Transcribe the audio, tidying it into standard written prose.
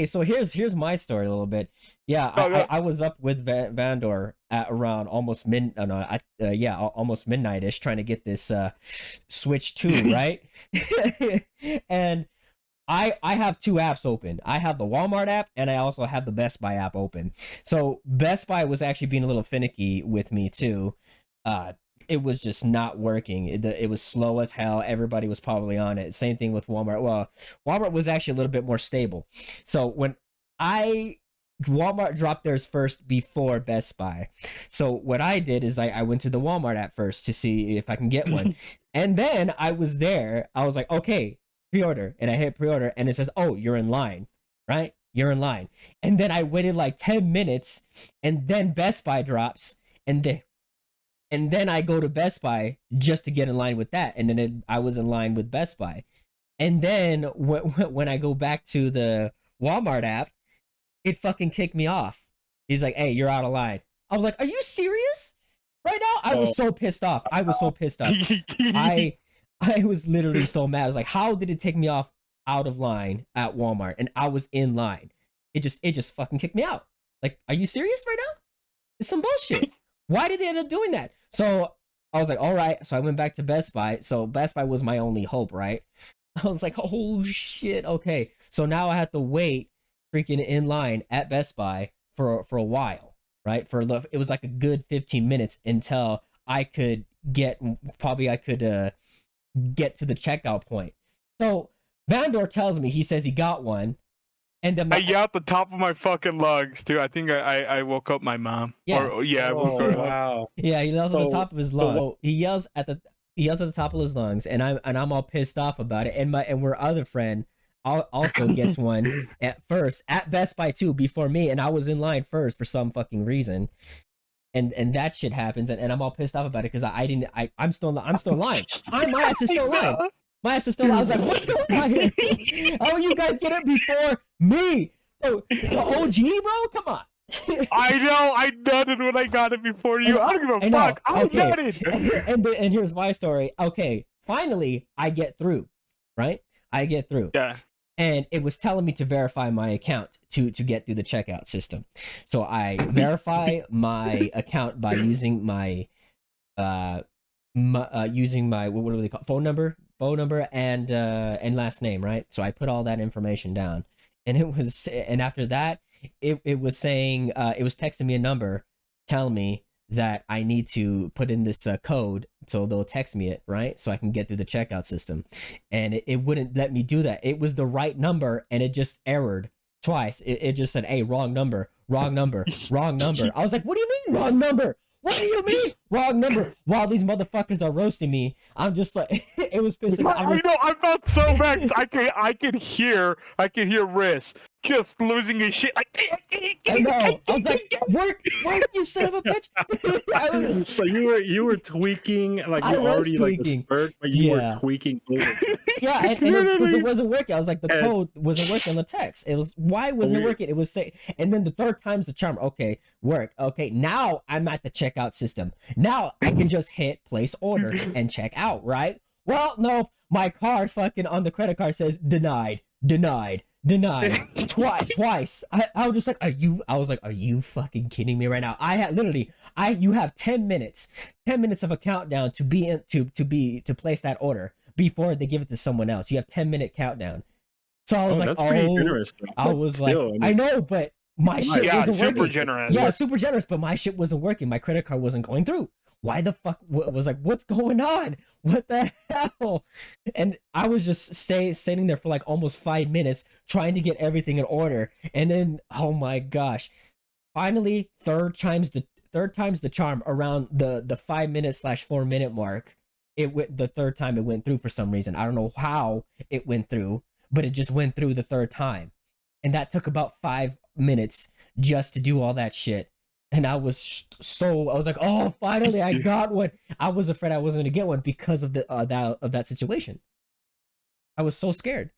So here's my story a little bit. Yeah, I was up with Vandor at around almost almost midnight-ish trying to get this Switch 2, right? And I have two apps open. I have the Walmart app and I also have the Best Buy app open. So Best Buy was actually being a little finicky with me too. It was just not working. It was slow as hell. Everybody was probably on it. Same thing with Walmart. Well, Walmart was actually a little bit more stable. So when Walmart dropped theirs first before Best Buy. So what I did is I went to the Walmart app first to see if I can get one. And then I was there. I was like, okay, pre-order. And I hit pre-order and it says, oh, you're in line, right? You're in line. And then I waited like 10 minutes and then Best Buy drops and then I go to Best Buy just to get in line with that. And then I was in line with Best Buy. And then when I go back to the Walmart app, it fucking kicked me off. He's like, hey, you're out of line. I was like, are you serious? Right now? I was so pissed off. I was so pissed off. I was literally so mad. I was like, how did it take me off out of line at Walmart? And I was in line. It just fucking kicked me out. Like, are you serious right now? It's some bullshit. Why did they end up doing that? So I was like, all right. So I went back to Best Buy. So Best Buy was my only hope, right? I was like, oh shit. Okay. So now I have to wait freaking in line at Best Buy for a while, right? It was like a good 15 minutes until I could get to the checkout point. So Vandor tells me, he says he got one. And then I yell at the top of my fucking lungs, too. I think I woke up my mom. Yeah. I woke her up. Wow. Yeah, he yells at the top of his lungs. He yells at the top of his lungs, and I'm all pissed off about it. And our other friend also gets one at Best Buy too before me, and I was in line first for some fucking reason. And that shit happens, and I'm all pissed off about it because I'm still in line. My ass is still in line. My ass is still. I was like, what's going on here? Oh, you guys get it before me? Oh, the OG, bro? Come on. I know. I done it when I got it before you. I don't give a fuck. I got it. And here's my story. Okay, finally, I get through. Right? I get through. Yeah. And it was telling me to verify my account to get through the checkout system. So I verify my account by using my what do they call phone number and last name, right? So I put all that information down, and after that it was saying it was texting me a number telling me that I need to put in this code, so they'll text me it, right? So I can get through the checkout system. And it wouldn't let me do that. It was the right number and it just errored twice. It just said, hey, wrong number, wrong number, wrong number. I was like, what do you mean wrong number? What do you mean wrong number? While these motherfuckers are roasting me, I'm just like, it was pissing me off. I know, I felt so bad. I could hear Riss just losing his shit. I know. I was like, work, you son of a bitch. So you were tweaking, like you already tweaking. Like a spurt, but you were tweaking over. Yeah, and because it wasn't working. I was like, the code wasn't working on the text. It was, why wasn't it working? It was say, and then the third time's the charm. Okay, work. Okay, now I'm at the checkout system. Now I can just hit place order and check out, right? Well, no, my card fucking on the credit card says denied. Twice. I was just like, are you fucking kidding me right now? I had literally, you have 10 minutes of a countdown to place that order before they give it to someone else. You have 10-minute countdown. So I was like, that's pretty generous. I was still, like, I know, but my shit wasn't super working. Generous. Yeah, super generous, but my shit wasn't working. My credit card wasn't going through. Why the fuck was like, what's going on? What the hell? And I was just sitting there for like almost 5 minutes trying to get everything in order. And then, oh my gosh, finally, third time's the charm around the 5-minute/4 minute mark. The third time it went through for some reason. I don't know how it went through, but it just went through the third time. And that took about 5 minutes just to do all that shit. And I was like, oh, finally I got one. I was afraid I wasn't gonna get one because of that situation. I was so scared.